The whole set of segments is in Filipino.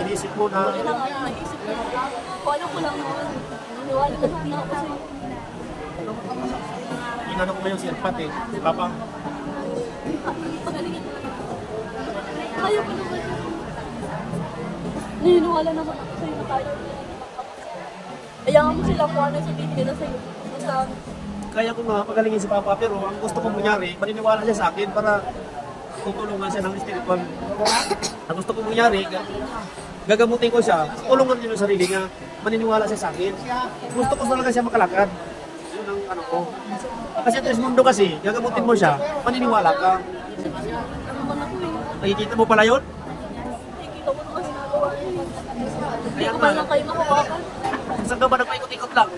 Inisip mo na, Wala nga yung naisip ko. Paano ko lang naman. Naniwala na sana ako sa'yo. inano ko ngayon si Elpat eh, si Papa. Pagalingin. Kaya ko naman. Naniniwala naman ako sa'yo na kaya ko. Ayaw mo sila kung ano sabihin nila sa'yo. Basta, Kaya ko nga pagalingin si Papa, pero ang gusto ko mangyari, maniniwala siya sa akin para tutulungan siya ng spiritual. Ang gusto ko mangyari, gagamutin ko siya, tulungan niya yung sarili niya, maniniwala siya sa akin. Gusto ko talaga siya makalakad. Yun ang ano ko. Kasi Tres Mundo kasi, gagamutin mo siya, maniniwala ka. ano man ako eh. Nakikita mo pala yun? Nakikita mo naman ginagawa niya. Hindi Kaya ko nga. man lang kayo makawakan. Saan ka ba nagpaikot-ikot lang?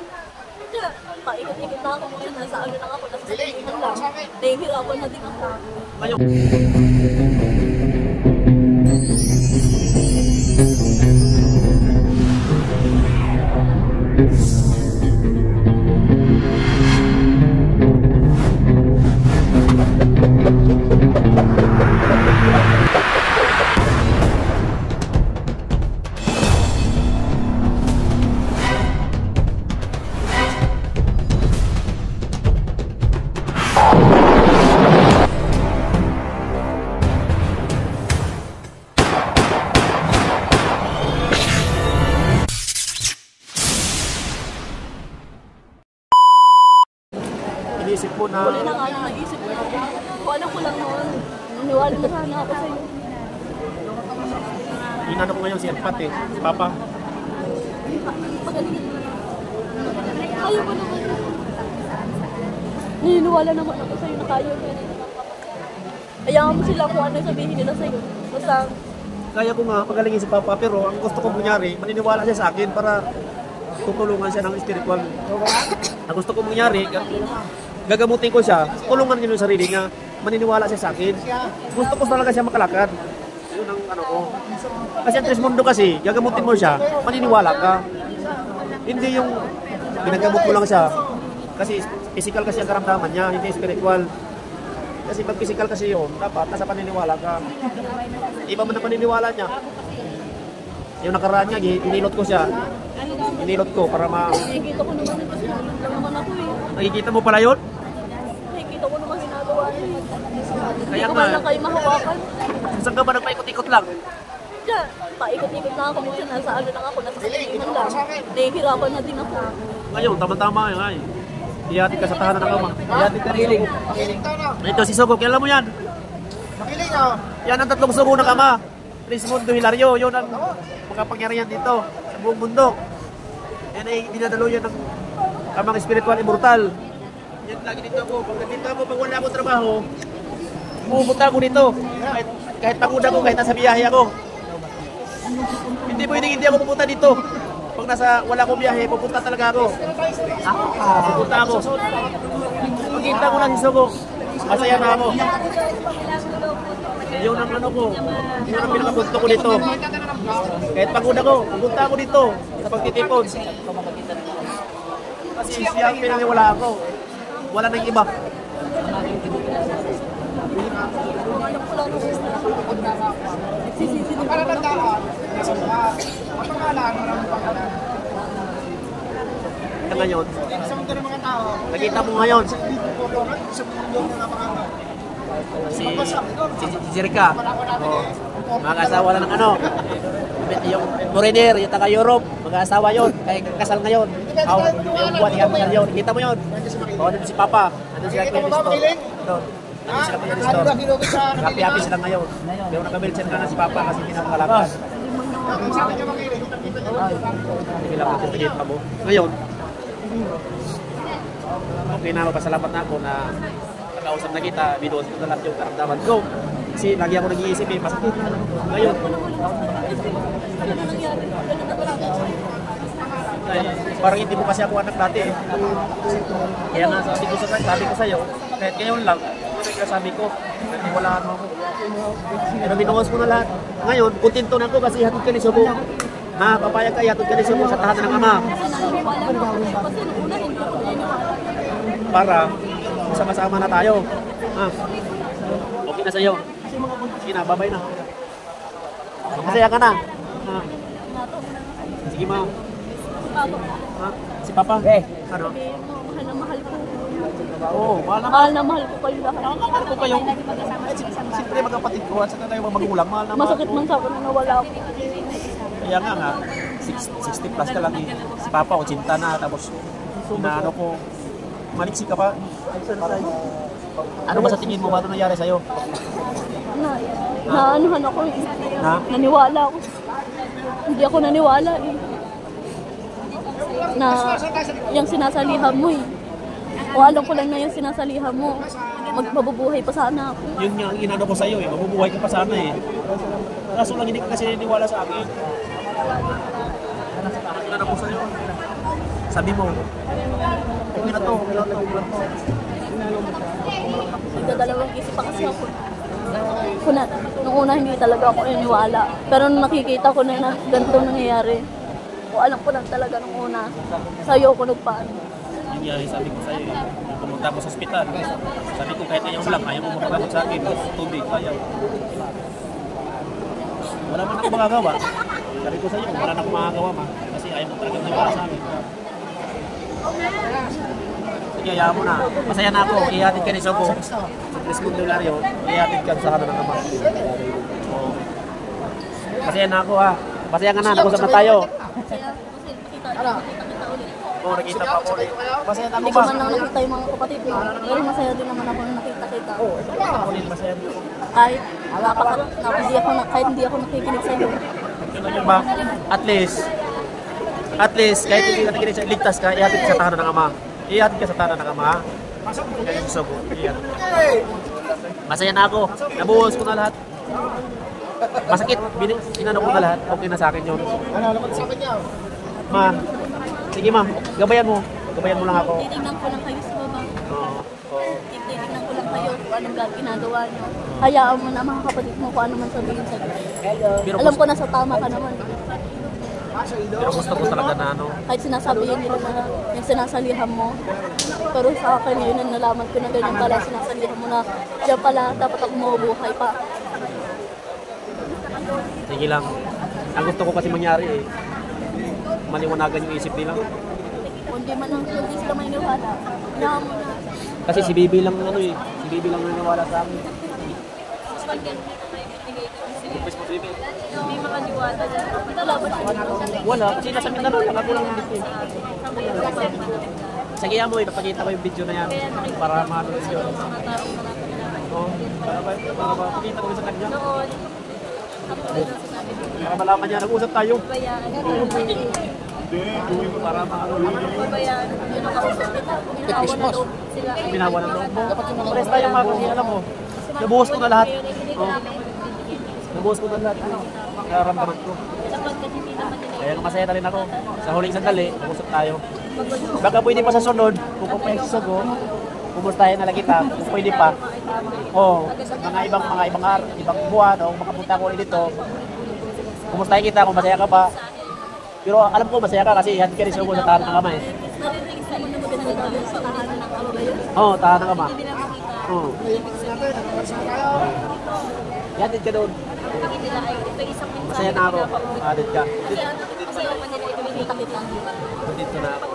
Kaya, paikot-ikot na ako kasi nasa ano lang ako, nasa salihan lang. Nahihirapan na din ako. Ngayon, inisip mo na, Wala na nga yung naisip ko. Paano ko lang naman. Naniwala na sana ako sa'yo. inano ko ngayon si Elpat eh, si Papa. Pagalingin. Kaya ko naman. Naniniwala naman ako sa'yo na kaya ko. Ayaw mo sila kung ano sabihin nila sa'yo. Basta, Kaya ko nga pagalingin si Papa, pero ang gusto ko mangyari, maniniwala siya sa akin para tutulungan siya ng spiritual. Ang gusto ko mangyari, gagamutin ko siya, tulungan niya yung sarili niya, maniniwala siya sa akin. Gusto ko talaga siya makalakad. Yun ang ano ko. Kasi ang Tres Mundo kasi, gagamutin mo siya, maniniwala ka. Hindi yung ginagamot mo lang siya. Kasi physical kasi ang karamdaman niya, hindi spiritual. Kasi pag physical kasi yun, dapat nasa paniniwala ka. Iba man ang paniniwala niya. Yung nakaraan niya, inilot ko siya. Inilot ko para nakikita ko naman na kasi lang naman ako eh. Nakikita mo pala yun? Nakikita ko naman ginagawa niya. Hindi Kaya ko nga. man lang kayo mahawakan. Saan ka ba nagpaikot-ikot lang? Kaya, paikot-ikot na ako. Minsan nasa ano lang ako, nasa salihan lang. Nahihirapan na din ako. Ngayon, tama-tama yun ay. Ihatid ka sa tahanan ng ama. Ihatid ka rin. Ito si Sogo, kailan mo yan? Makiling ah. Yan ang tatlong sugo ng ama. Tres Mundo Hilario, yun ang makapangyarihan dito sa buong mundo. Yan ay dinadalo yan ng amang spiritual immortal. Yan lagi dito ako. Pag nandito ako, pag wala akong trabaho, pupunta ako dito. Kahit pagod ako, kahit nasa biyahe ako. Hindi pwedeng hindi ako pupunta dito. Pag wala akong biyahe, pupunta talaga ako. Pupunta ako. Pagkita ko lang si Sogo, masaya na ako. Yun ang ano ko. Yun ang pinakapunto ko dito. Kahit pagod ako, pupunta ako dito sa pagtitipon. Kasi siya ang pinaniwala ako. Wala nang iba. Alam ko lang nagsisisi din Para ako. tandaan. Ang pangalan, maraming pangalan. Kaya ngayon, Sa mundo ng mga tao. nakita mo ngayon Sa mundo ng mga pangalan. si Rika. Mag-asawa na ng ano. Yung foreigner, yung taga-Europe, mag-asawa yun. Kaya kasal ngayon. Yung buwan, ikakasal yun. Kita mo yun. Nandun si Papa. Nandun sila Kuya Listo. Nandun sila Kuya Listo. Happy-happy sila ngayon. Pero nakabilchan ka na si Papa kasi hindi na makalakas. Hindi lang ako pinigit pa mo. Ngayon, okay na, pasalamat na ako na nakausap na kita, binuos ko na lahat yung karamdaman ko. Kasi lagi ako nag-iisip eh, masakit. Ngayon, ay, parang hindi mo kasi ako anak dati eh. Kaya nga sabi ko sa'yo, kahit ngayon lang, sabi ko, naniwalaan mo ako. Pero binuos ko na lahat. Ngayon, kontento na ako kasi hatid ka ni Sobo. Ha, papayag ka, hatid ka ni Sobo sa tahanan ng ama. Kasi naniniwala na ako. Kasi nung una, hindi ako naniniwala. Para sama-sama na tayo. Ha? Okay na sa'yo. Sige na, babay na. Masaya ka na. Ha? Nato mo na nga. Sige ma. Papa. Ha? Si Papa? Ano? Sabihin mo, mahal na mahal ko. Oo, mahal na Mahal na mahal ko kayo lahat. mahal ko kayo. Siyempre magkapatid ko at saka kayo magulang. Mahal na mahal Masakit ko. man sa akin na nawala ako. Kaya nga, 60 plus ka lang eh. Si Papa, 80 na, tapos inaano ko, maliksi ka pa. Ano ba sa tingin mo? Ano nangyari sa'yo? Naanuhan ako eh. Ha? Naniwala ako. Hindi ako naniwala eh. Na yung sinasalihan mo eh. O alam ko lang na yung sinasalihan mo. Magbabubuhay pa sana ako. Yun nga ang inano ko sa'yo eh, mabubuhay ka pa sana eh. Kaso lang hindi ka kasi naniniwala sa akin. Inano ko sa'yo. Sabi mo, okay na to, okay na to, okay na to. Nagdadalawang isip pa kasi ako. Nung una hindi talaga ako naniwala. Pero nung nakikita ko na ganito nangyayari, o alam ko lang talaga nung una, sa'yo ako nagpaano. Yung nga, sabi ko sa'yo eh, pumunta ako sa ospital. Sabi ko kahit ayaw lang, ayaw mo makagamot sa akin, tubig, ayaw. Wala man ako magagawa. Sabi ko sa'yo, wala na akong magagawa ma, kasi ayaw mo talaga maniwala sa akin. Sige, ayaw mo na. Masaya na ako, ihatid ka ni Sobo. Sa Mundularyo, ihatid ka sa kanan ng ama. Oo. Masaya na ako ha. Masaya nga na, nag-usap na tayo. Kaya, kasi nakita ulit. Oo, nakita pa ako ulit. Masaya na ako Hindi ko ba? man lang nakita yung mga kapatid mo. Pero masaya din naman ako na nakita-kita. Ulit, masaya din ako. Kahit kahit hindi ako nakikinig sa iyo. Yun ba? At least, kahit hindi ka nakikinig sa ligtas ka, ihatid ka sa tahanan ng ama. Ihatid ka sa tahanan ng ama. Kaya yung Sobo, ihatid. Masaya na ako. Nabuhos ko na lahat. Masakit, inano ko na lahat. Okay na sa akin yun. Ma, sige ma, gabayan mo. Gabayan mo lang ako. Titignan ko lang kayo sa baba. Oo. Titignan ko lang kayo kung anong ginagawa niyo. Hayaan mo na mga kapatid mo kung ano man sabihin sa Pero Alam ko na sa tama ka naman. Pero gusto ko talaga na ano. Kahit sinasabihin nila na yung sinasalihan mo. Pero sa akin ngayon na nalaman ko na ganyan pala sinasalihan mo na diyan pala dapat ako mabuhay pa. Sige lang. Ang gusto ko kasi mangyari eh. Maliwanagan yung isip nila. Hindi man lang hindi sila may niwala. Hayaan mo na. Kasi si Bibi lang ano eh. Si Bibi lang naniwala sa akin. Request mo Bibi. Hindi makaniwala na. Wala. Kasi nasa Mindanao lang. Ako lang dito eh. Sige mo, ipapakita ko yung video na yan. Para ma-ano yun. Oo. Para mapakita ko sa kanya. Noon, Para malaman niya, nag-usap tayo. bayaan. Para maano. Bayaan. Yun ang kausap kita. Minawa na loob sila. Binawa ng loob mo. Pares tayo mga kasi alam mo. Nabuhos ko na lahat. Oo. Nabuhos ko na lahat. Nararamdaman ko. Dapat kasi hindi naman nila. Kaya masaya na rin ako. Sa huling sandali, nag-usap tayo. Baka pwede pa sa sunod, kung papayag sa Sogo, kumustahin na lang kita, kung pwede pa. Oo, ibang buwan, o makapunta ko ulit dito. Kumustahin kita kung masaya ka pa. Pero alam ko masaya ka kasi hati ka rin sa Sogo sa tahanan ng ama eh. Naririnig mo na magandang gagawin sa tahanan ng kababayan. Oo, tahanan ng ama. Hindi na makita. Oo. Hatid ka doon. Pagiging nila ay ito isang minsan. Masaya na ako. Hatid ka. Kasi yung kanila ito kita. Dito na ako.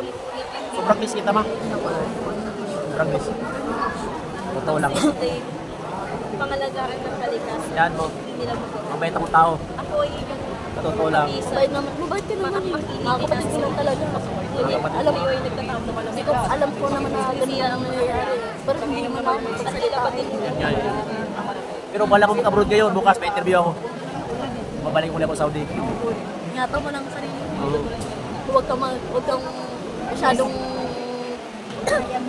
Sobrang miss kita ma. Sobrang miss. Totoo lang. Pangalagaan ng kalikasan. Yan mo. Hindi nila mo. Mabait akong tao. Ako ay yung Totoo lang. mabait naman. Mabait ka naman eh. Mga kapatid ko lang talaga. Alam ko yung nagtatapos ko lang. Alam ko naman na ganyan ang nangyayari. Pero hindi naman ako magsasalita. Yan nga eh. Pero wala akong abroad ngayon. Bukas may interview ako. Babalik ulit ako sa Saudi. Ingatan mo lang sarili mo. Oo.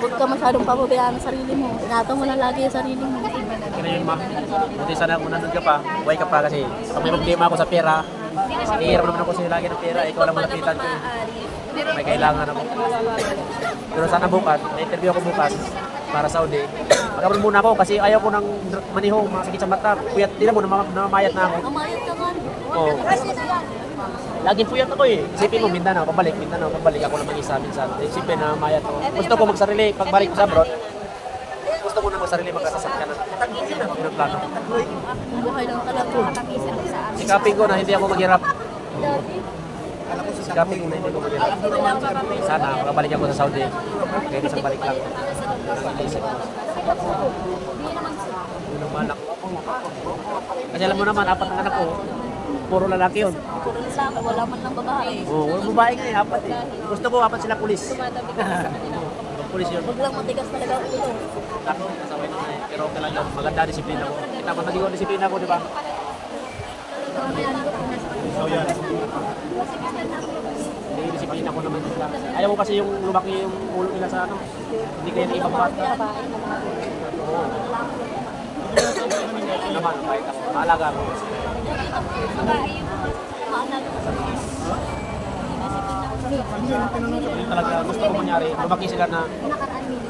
Huwag kang masyadong pababayaan ang sarili mo. Ingatan mo lang lagi ang sarili mo. Kaya yun ma. Buti sana kung nandun ka pa. Buhay ka pa kasi. Pag may problema ako sa pera. Hihirap naman ako sa'yo lagi ng pera. Ikaw lang malapitan ko. May kailangan ako. Pero sana bukas. May interview ako bukas. Para sa Saudi. Mag-abroad muna ako kasi ayaw ko ng maniho. Masakit sa mata. Puyat. Tila mo, namamayat na ako. Amayat ka man. Oo. Laging puyat ako eh. Isipin mo, Mindanao, pabalik, ako lang mag-isa minsan. Isipin na mayat ako. Gusto ko magsarili, pagbalik ko sa abroad, gusto ko na magsarili, magkasasakyan na. Yun ang plano. Buhay lang talaga. Sikapin ko na hindi ako maghirap. Sikapin ko na hindi ko mag-iisip. Sana, makabalik ako sa Saudi. Kaya isang balik lang. Nag-iisip ko. Yun ang balak. Kasi alam mo naman, 4 na anak ko, puro lalaki yun. Puro lalaki, wala man lang babae. Oo, walang babae nga eh, 4 eh. Gusto ko 4 sila pulis. Pulis yun. Wag lang matigas talaga ako ito. Ako, kasaway na eh. Pero talaga, maganda disiplina ko. Kita mo, naging disiplina ko, di ba? Hindi, disiplina ko naman sila. Ayaw mo kasi yung lumaki yung ulo nila sa ano. Hindi kaya na ibang bata. Oo. Naman, kahit ako. Maalaga ako. Yung talaga gusto ko mangyari, lumaki sila na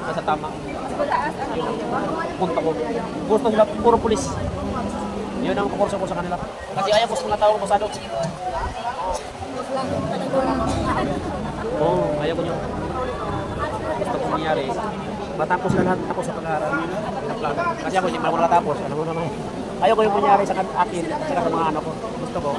nasa tama. Yun ang punto ko. Gusto nila puro pulis. Yun ang kukurso ko sa kanila. Kasi ayaw ko sa mga tao pasado. Oo, ayaw ko yun. Gusto ko mangyari. Matapos na lahat ako sa pag-aaral. Kasi ako hindi pa ako nakatapos. Alam mo naman. Ayaw ko yung mangyari sa akin, sa mga anak ko. Gusto ko.